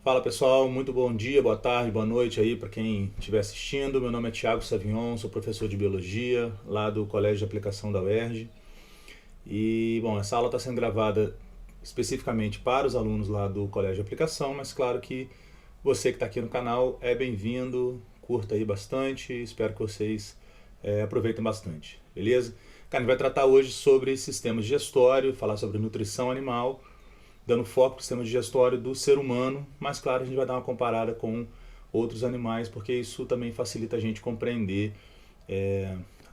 Fala pessoal, muito bom dia, boa tarde, boa noite aí para quem estiver assistindo. Meu nome é Thiago Savion, sou professor de Biologia lá do Colégio de Aplicação da UERJ. E, bom, essa aula está sendo gravada especificamente para os alunos lá do Colégio de Aplicação, mas claro que você que está aqui no canal é bem-vindo, curta aí bastante, espero que vocês aproveitem bastante, beleza? Cara, a gente vai tratar hoje sobre sistemas digestórios, falar sobre nutrição animal, dando foco no sistema digestório do ser humano, mas claro, a gente vai dar uma comparada com outros animais, porque isso também facilita a gente compreender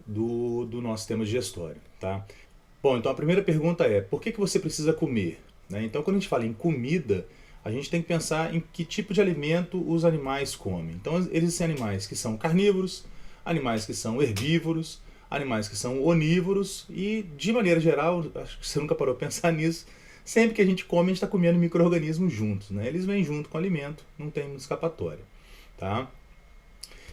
do nosso sistema digestório, tá? Bom, então a primeira pergunta é, por que você precisa comer? Né? Então quando a gente fala em comida, a gente tem que pensar em que tipo de alimento os animais comem. Então existem animais que são carnívoros, animais que são herbívoros, animais que são onívoros e, de maneira geral, acho que você nunca parou para pensar nisso, sempre que a gente come, a gente está comendo micro-organismos juntos, né? Eles vêm junto com o alimento, não tem escapatória, tá?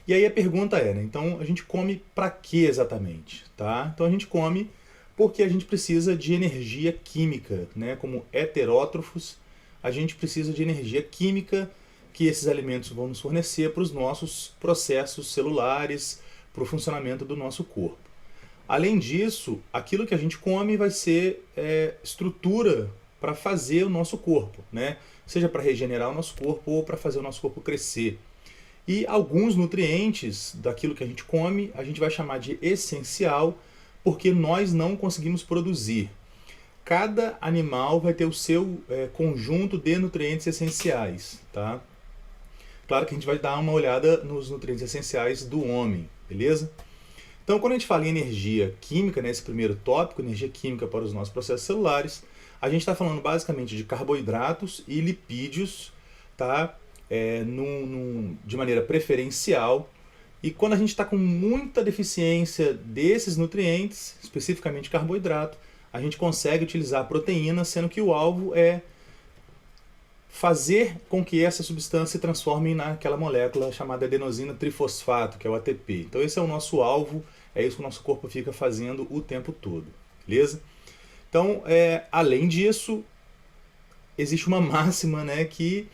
E aí a pergunta é, né? Então a gente come para quê exatamente, tá? Então a gente come porque a gente precisa de energia química, né? Como heterótrofos, a gente precisa de energia química que esses alimentos vão nos fornecer para os nossos processos celulares, para o funcionamento do nosso corpo. Além disso, aquilo que a gente come vai ser estrutura para fazer o nosso corpo, né? Seja para regenerar o nosso corpo ou para fazer o nosso corpo crescer. E alguns nutrientes daquilo que a gente come, a gente vai chamar de essencial, porque nós não conseguimos produzir. Cada animal vai ter o seu conjunto de nutrientes essenciais, tá? Claro que a gente vai dar uma olhada nos nutrientes essenciais do homem, beleza? Então, quando a gente fala em energia química, nesse primeiro tópico, energia química para os nossos processos celulares, a gente está falando basicamente de carboidratos e lipídios, tá? De maneira preferencial. E quando a gente está com muita deficiência desses nutrientes, especificamente carboidrato, a gente consegue utilizar proteína, sendo que o alvo é fazer com que essa substância se transforme naquela molécula chamada adenosina trifosfato, que é o ATP. Então esse é o nosso alvo, é isso que o nosso corpo fica fazendo o tempo todo, beleza? Então, além disso, existe uma máxima, né, que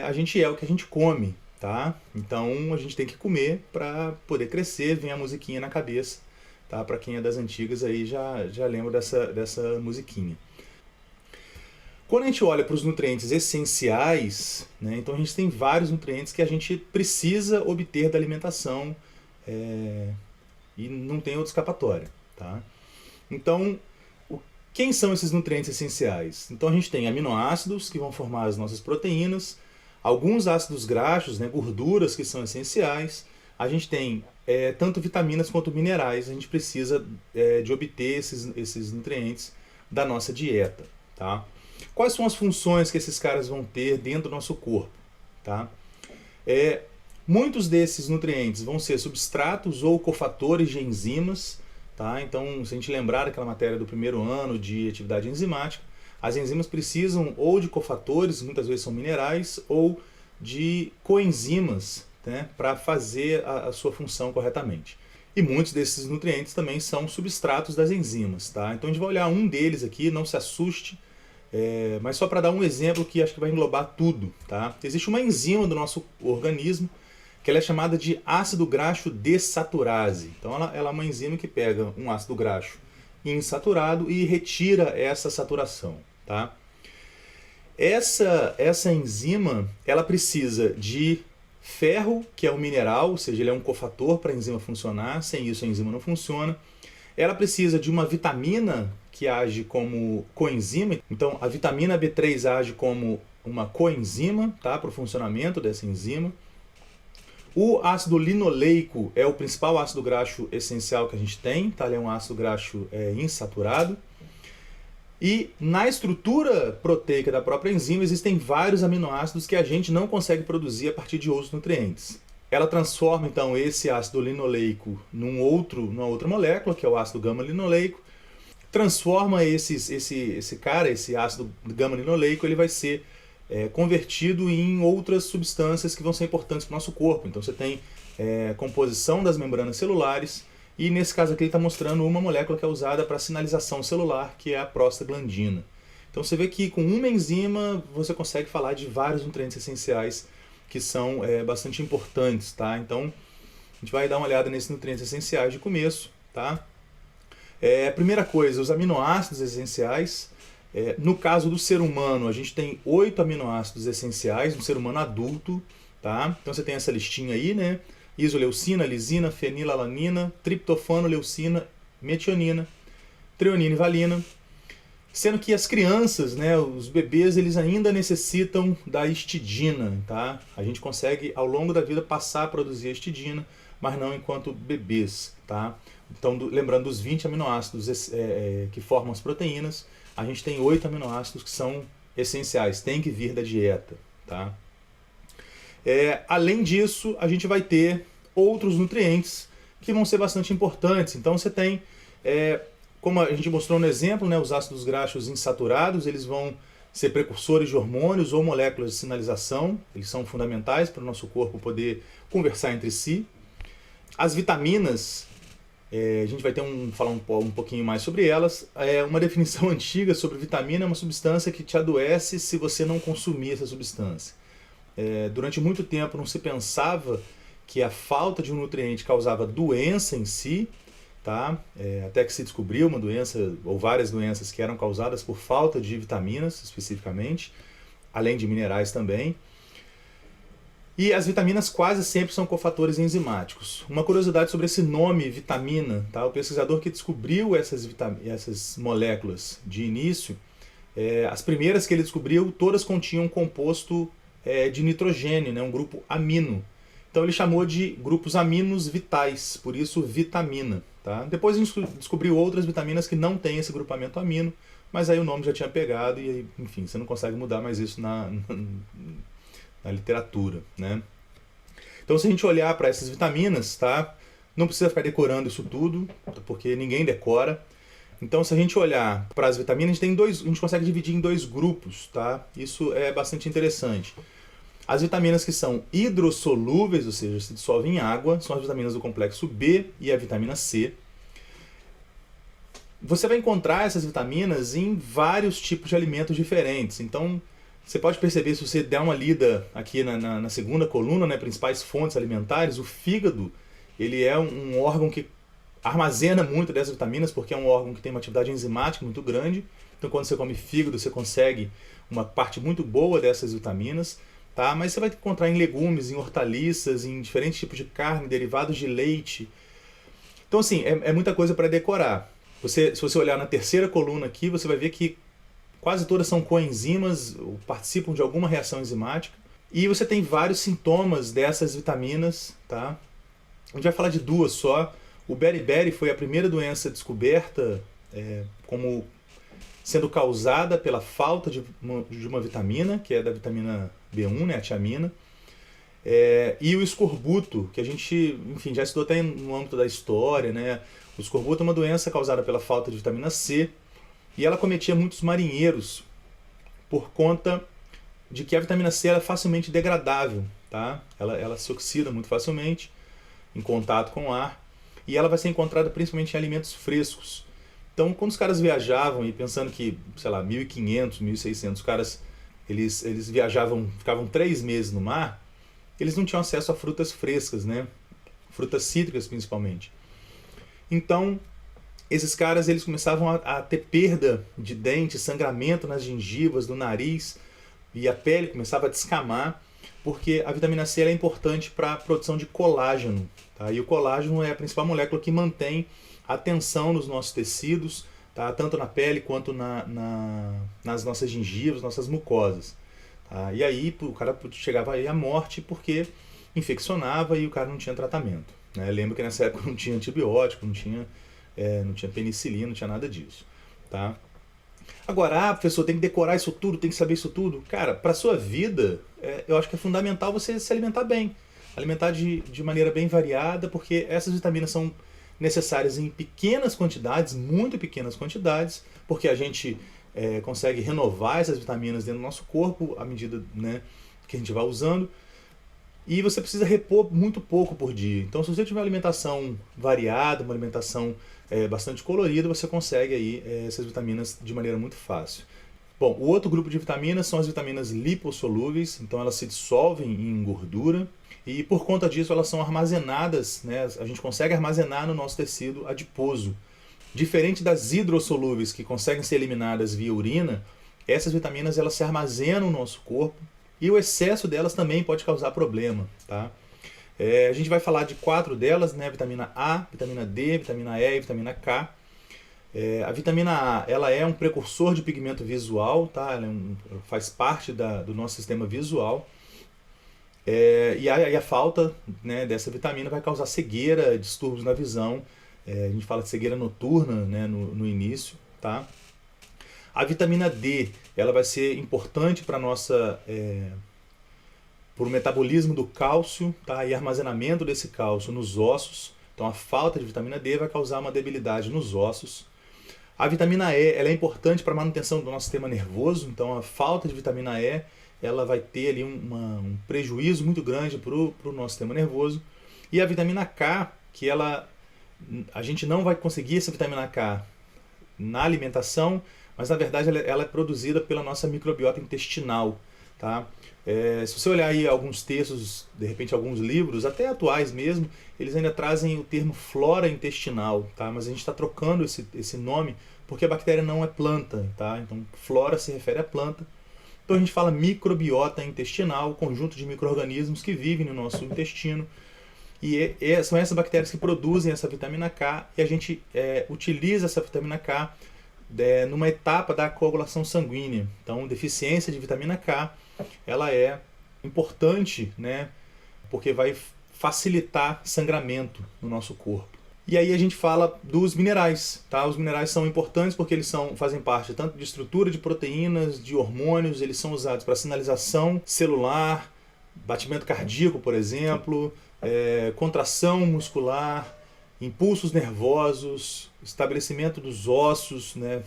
a gente é o que a gente come, tá? Então a gente tem que comer para poder crescer, vem a musiquinha na cabeça, tá? Para quem é das antigas aí já lembra dessa musiquinha. Quando a gente olha para os nutrientes essenciais, né, então a gente tem vários nutrientes que a gente precisa obter da alimentação e não tem outra escapatória, tá? Então, quem são esses nutrientes essenciais? Então a gente tem aminoácidos que vão formar as nossas proteínas, alguns ácidos graxos, né, gorduras que são essenciais, a gente tem tanto vitaminas quanto minerais, a gente precisa de obter esses nutrientes da nossa dieta, tá? Quais são as funções que esses caras vão ter dentro do nosso corpo, tá? Muitos desses nutrientes vão ser substratos ou cofatores de enzimas, tá? Então, se a gente lembrar daquela matéria do primeiro ano de atividade enzimática, as enzimas precisam ou de cofatores, muitas vezes são minerais, ou de coenzimas, né, para fazer a sua função corretamente. E muitos desses nutrientes também são substratos das enzimas, tá? Então a gente vai olhar um deles aqui, não se assuste, mas só para dar um exemplo que acho que vai englobar tudo, tá? Existe uma enzima do nosso organismo que ela é chamada de ácido graxo desaturase. Então ela é uma enzima que pega um ácido graxo insaturado e retira essa saturação, tá? Essa enzima, ela precisa de ferro, que é um mineral, ou seja, ele é um cofator para a enzima funcionar, sem isso a enzima não funciona. Ela precisa de uma vitamina que age como coenzima, então a vitamina B3 age como uma coenzima, tá, para o funcionamento dessa enzima. O ácido linoleico é o principal ácido graxo essencial que a gente tem, tá? Ele é um ácido graxo insaturado. E na estrutura proteica da própria enzima existem vários aminoácidos que a gente não consegue produzir a partir de outros nutrientes. Ela transforma então esse ácido linoleico numa outra molécula, que é o ácido gama-linoleico, transforma esse ácido gama-linoleico, ele vai ser convertido em outras substâncias que vão ser importantes para o nosso corpo. Então você tem composição das membranas celulares, e nesse caso aqui ele está mostrando uma molécula que é usada para sinalização celular, que é a prostaglandina. Então você vê que com uma enzima você consegue falar de vários nutrientes essenciais que são bastante importantes, tá? Então a gente vai dar uma olhada nesses nutrientes essenciais de começo, tá? Primeira coisa, os aminoácidos essenciais. No caso do ser humano, a gente tem 8 aminoácidos essenciais, no ser humano adulto, tá? Então você tem essa listinha aí, né? Isoleucina, lisina, fenilalanina, triptofano, leucina, metionina, treonina e valina. Sendo que as crianças, né, os bebês, eles ainda necessitam da histidina, tá? A gente consegue, ao longo da vida, passar a produzir a histidina, mas não enquanto bebês, tá? Então, lembrando dos 20 aminoácidos que formam as proteínas, a gente tem 8 aminoácidos que são essenciais, tem que vir da dieta, tá? Além disso, a gente vai ter outros nutrientes que vão ser bastante importantes. Então, você tem, como a gente mostrou no exemplo, né, os ácidos graxos insaturados, eles vão ser precursores de hormônios ou moléculas de sinalização, eles são fundamentais para o nosso corpo poder conversar entre si. As vitaminas, a gente vai ter falar um pouquinho mais sobre elas. Uma definição antiga sobre vitamina é uma substância que te adoece se você não consumir essa substância. Durante muito tempo não se pensava que a falta de um nutriente causava doença em si, tá? Até que se descobriu uma doença ou várias doenças que eram causadas por falta de vitaminas especificamente, além de minerais também. E as vitaminas quase sempre são cofatores enzimáticos. Uma curiosidade sobre esse nome vitamina, tá? O pesquisador que descobriu essas moléculas de início, as primeiras que ele descobriu, todas continham um composto de nitrogênio, né? Um grupo amino. Então ele chamou de grupos aminos vitais, por isso vitamina. Tá? Depois a gente descobriu outras vitaminas que não têm esse grupamento amino, mas aí o nome já tinha pegado e aí, enfim, você não consegue mudar mais isso na literatura, né? Então se a gente olhar para essas vitaminas, tá? Não precisa ficar decorando isso tudo, porque ninguém decora. Então se a gente olhar para as vitaminas, a gente consegue dividir em 2 grupos, tá? Isso é bastante interessante. As vitaminas que são hidrossolúveis, ou seja, se dissolvem em água, são as vitaminas do complexo B e a vitamina C. Você vai encontrar essas vitaminas em vários tipos de alimentos diferentes. Então, você pode perceber, se você der uma lida aqui na segunda coluna, né, principais fontes alimentares, o fígado ele é um órgão que armazena muito dessas vitaminas, porque é um órgão que tem uma atividade enzimática muito grande. Então, quando você come fígado, você consegue uma parte muito boa dessas vitaminas. Tá? Mas você vai encontrar em legumes, em hortaliças, em diferentes tipos de carne, derivados de leite. Então, assim, é muita coisa para decorar. Se você olhar na terceira coluna aqui, você vai ver que quase todas são coenzimas, ou participam de alguma reação enzimática. E você tem vários sintomas dessas vitaminas. Tá? A gente vai falar de 2 só. O beriberi foi a primeira doença descoberta como sendo causada pela falta de uma vitamina, que é da vitamina B1, né, a tiamina, e o escorbuto, que a gente, enfim, já estudou até no âmbito da história, né? O escorbuto é uma doença causada pela falta de vitamina C, e ela cometia muitos marinheiros por conta de que a vitamina C é facilmente degradável, tá? Ela se oxida muito facilmente em contato com o ar, e ela vai ser encontrada principalmente em alimentos frescos. Então, quando os caras viajavam e pensando que, sei lá, 1.500, 1.600 caras, eles viajavam, ficavam 3 meses no mar, eles não tinham acesso a frutas frescas, né? Frutas cítricas, principalmente. Então, esses caras eles começavam a ter perda de dente, sangramento nas gengivas, do nariz, e a pele começava a descamar, porque a vitamina C é importante para a produção de colágeno. Tá? E o colágeno é a principal molécula que mantém a tensão nos nossos tecidos, tá? Tanto na pele quanto nas nossas gengivas, nossas mucosas. Tá? E aí o cara chegava aí à morte porque infeccionava e o cara não tinha tratamento. Né? Lembro que nessa época não tinha antibiótico, não tinha penicilina, não tinha nada disso. Tá? Agora, professor, tem que decorar isso tudo, tem que saber isso tudo. Cara, para a sua vida, eu acho que é fundamental você se alimentar bem. Alimentar de maneira bem variada, porque essas vitaminas são necessárias em pequenas quantidades, muito pequenas quantidades, porque a gente consegue renovar essas vitaminas dentro do nosso corpo à medida, né, que a gente vai usando. E você precisa repor muito pouco por dia. Então, se você tiver uma alimentação variada, uma alimentação bastante colorida, você consegue aí essas vitaminas de maneira muito fácil. Bom, o outro grupo de vitaminas são as vitaminas lipossolúveis, então elas se dissolvem em gordura e por conta disso elas são armazenadas, né? A gente consegue armazenar no nosso tecido adiposo. Diferente das hidrossolúveis que conseguem ser eliminadas via urina, essas vitaminas elas se armazenam no nosso corpo e o excesso delas também pode causar problema, tá? A gente vai falar de 4 delas, né? Vitamina A, vitamina D, vitamina E e vitamina K. A vitamina A, ela é um precursor de pigmento visual, tá? Ela faz parte do nosso sistema visual. E a falta, né, dessa vitamina vai causar cegueira, distúrbios na visão. A gente fala de cegueira noturna, né, no início, tá? A vitamina D, ela vai ser importante para o metabolismo do cálcio, tá? E armazenamento desse cálcio nos ossos. Então a falta de vitamina D vai causar uma debilidade nos ossos. A vitamina E, ela é importante para a manutenção do nosso sistema nervoso, então a falta de vitamina E ela vai ter ali um prejuízo muito grande para o nosso sistema nervoso. E a vitamina K, que a gente não vai conseguir essa vitamina K na alimentação, mas na verdade ela é produzida pela nossa microbiota intestinal. Tá? Se você olhar aí alguns textos, de repente alguns livros, até atuais mesmo, eles ainda trazem o termo flora intestinal, tá? Mas a gente está trocando esse nome porque a bactéria não é planta, tá? Então flora se refere à planta. Então a gente fala microbiota intestinal, conjunto de micro-organismos que vivem no nosso intestino. E são essas bactérias que produzem essa vitamina K e a gente utiliza essa vitamina K numa etapa da coagulação sanguínea. Então, deficiência de vitamina K, ela é importante, né, porque vai facilitar sangramento no nosso corpo. E aí a gente fala dos minerais, tá? Os minerais são importantes porque eles fazem parte tanto de estrutura de proteínas, de hormônios, eles são usados para sinalização celular, batimento cardíaco, por exemplo, contração muscular, impulsos nervosos, estabelecimento dos ossos, né,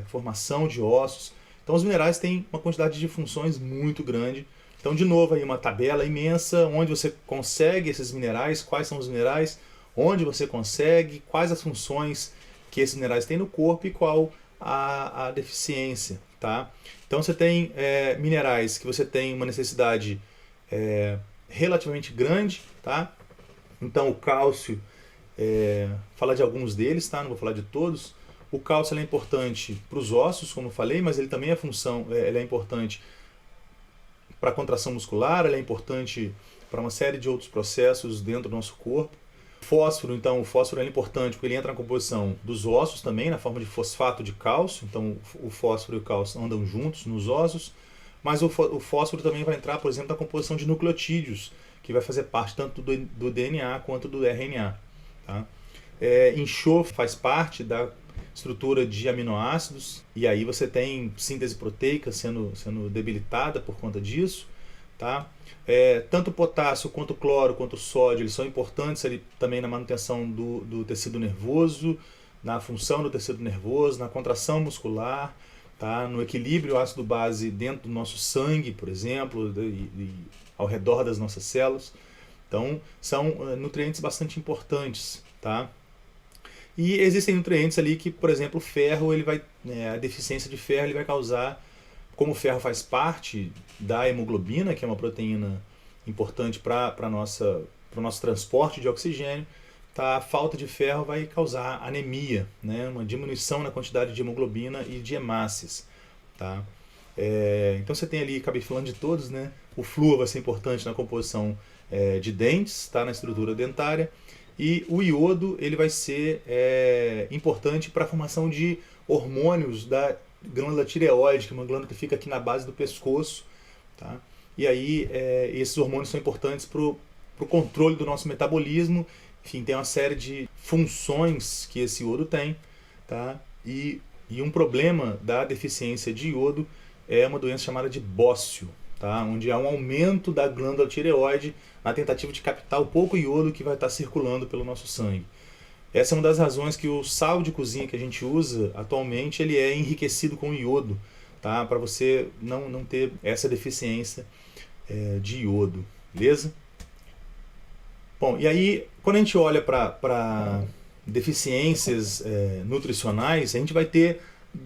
formação de ossos. Então os minerais têm uma quantidade de funções muito grande. Então, de novo, aí uma tabela imensa, onde você consegue esses minerais, quais são os minerais, onde você consegue, quais as funções que esses minerais têm no corpo e qual a deficiência. Tá? Então você tem minerais que você tem uma necessidade relativamente grande. Tá? Então o cálcio, falar de alguns deles, tá? Não vou falar de todos. O cálcio é importante para os ossos, como eu falei, mas ele também ele é importante para a contração muscular, ele é importante para uma série de outros processos dentro do nosso corpo. Fósforo, então, o fósforo é importante porque ele entra na composição dos ossos também, na forma de fosfato de cálcio. Então o fósforo e o cálcio andam juntos nos ossos, mas o fósforo também vai entrar, por exemplo, na composição de nucleotídeos, que vai fazer parte tanto do DNA quanto do RNA. Tá? Enxofre faz parte da estrutura de aminoácidos, e aí você tem síntese proteica sendo debilitada por conta disso. Tá? Tanto o potássio, quanto o cloro, quanto o sódio, eles são importantes ali também na manutenção do tecido nervoso, na função do tecido nervoso, na contração muscular, tá? No equilíbrio ácido-base dentro do nosso sangue, por exemplo, e ao redor das nossas células. Então, são nutrientes bastante importantes. Tá? E existem nutrientes ali que, por exemplo, o ferro, a deficiência de ferro ele vai causar, como o ferro faz parte da hemoglobina, que é uma proteína importante para o nosso transporte de oxigênio, tá? A falta de ferro vai causar anemia, né? Uma diminuição na quantidade de hemoglobina e de hemácias. Tá? Então você tem ali, acabei falando de todos, né? O flúor vai ser importante na composição de dentes, tá? Na estrutura dentária. E o iodo ele vai ser importante para a formação de hormônios da glândula tireoide, que é uma glândula que fica aqui na base do pescoço. Tá? E aí esses hormônios são importantes para o controle do nosso metabolismo. Enfim, tem uma série de funções que esse iodo tem. Tá? E um problema da deficiência de iodo é uma doença chamada de bócio, tá? Onde há um aumento da glândula tireoide na tentativa de captar o pouco iodo que vai estar circulando pelo nosso sangue. Essa é uma das razões que o sal de cozinha que a gente usa atualmente ele é enriquecido com iodo, tá? Para você não ter essa deficiência de iodo, beleza? Bom, e aí quando a gente olha para deficiências nutricionais, a gente vai ter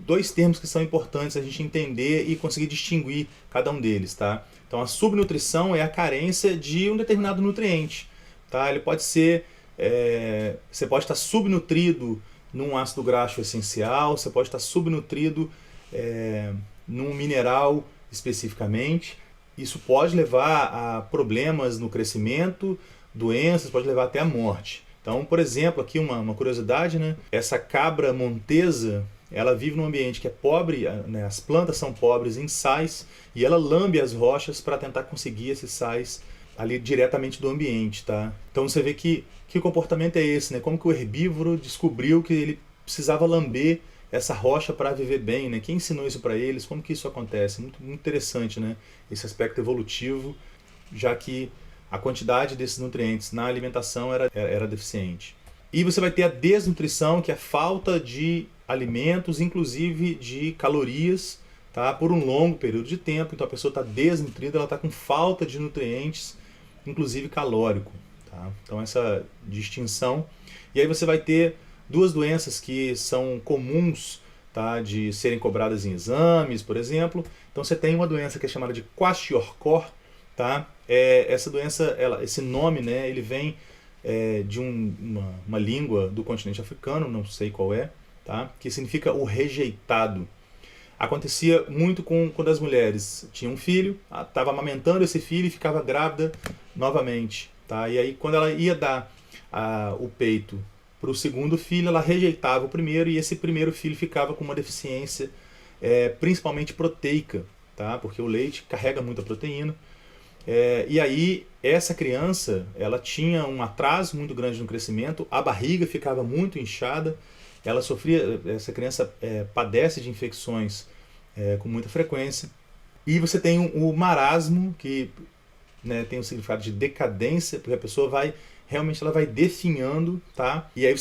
dois termos que são importantes a gente entender e conseguir distinguir cada um deles, tá? Então a subnutrição é a carência de um determinado nutriente, tá? Ele pode ser, você pode estar subnutrido num ácido graxo essencial, você pode estar subnutrido num mineral especificamente. Isso pode levar a problemas no crescimento, doenças, pode levar até a morte. Então, por exemplo, aqui uma curiosidade, né? Essa cabra montesa, ela vive num ambiente que é pobre, né? As plantas são pobres em sais e ela lambe as rochas para tentar conseguir esses sais ali diretamente do ambiente, tá? Então você vê que comportamento é esse, né? Como que o herbívoro descobriu que ele precisava lamber essa rocha para viver bem, né? Quem ensinou isso para eles? Como que isso acontece? Muito, muito interessante, né? Esse aspecto evolutivo, já que a quantidade desses nutrientes na alimentação era deficiente. E você vai ter a desnutrição, que é a falta de alimentos, inclusive de calorias, tá? Por um longo período de tempo. Então a pessoa está desnutrida, ela está com falta de nutrientes, inclusive calórico. Tá? Então essa distinção. E aí você vai ter duas doenças que são comuns, tá? De serem cobradas em exames, por exemplo. Então você tem uma doença que é chamada de kwashiorkor, tá? Essa doença, esse nome, né, ele vem de uma língua do continente africano, não sei qual é, tá? Que significa o rejeitado. Acontecia muito quando as mulheres tinham um filho, estava amamentando esse filho e ficava grávida novamente. Tá? E aí quando ela ia dar o peito para o segundo filho, ela rejeitava o primeiro e esse primeiro filho ficava com uma deficiência principalmente proteica, tá? Porque o leite carrega muita proteína. E aí essa criança ela tinha um atraso muito grande no crescimento, a barriga ficava muito inchada, ela sofria, essa criança padece de infecções com muita frequência. E você tem o marasmo, que, né, tem o significado de decadência, porque a pessoa realmente ela vai definhando, tá? E aí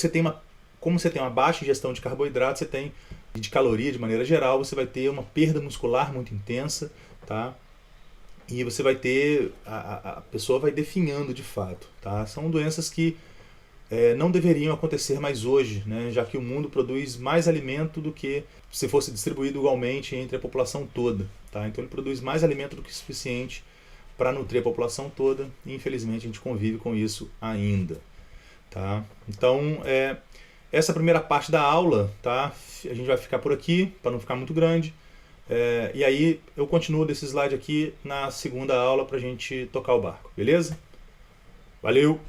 como você tem uma baixa ingestão de carboidrato, você tem de caloria de maneira geral, você vai ter uma perda muscular muito intensa, tá? E você vai ter, a pessoa vai definhando de fato, tá? São doenças que não deveriam acontecer mais hoje, né? Já que o mundo produz mais alimento do que se fosse distribuído igualmente entre a população toda, tá? Então ele produz mais alimento do que o suficiente para nutrir a população toda e infelizmente a gente convive com isso ainda, tá? Então essa primeira parte da aula, tá? A gente vai ficar por aqui para não ficar muito grande. E aí eu continuo desse slide aqui na segunda aula para a gente tocar o barco, beleza? Valeu!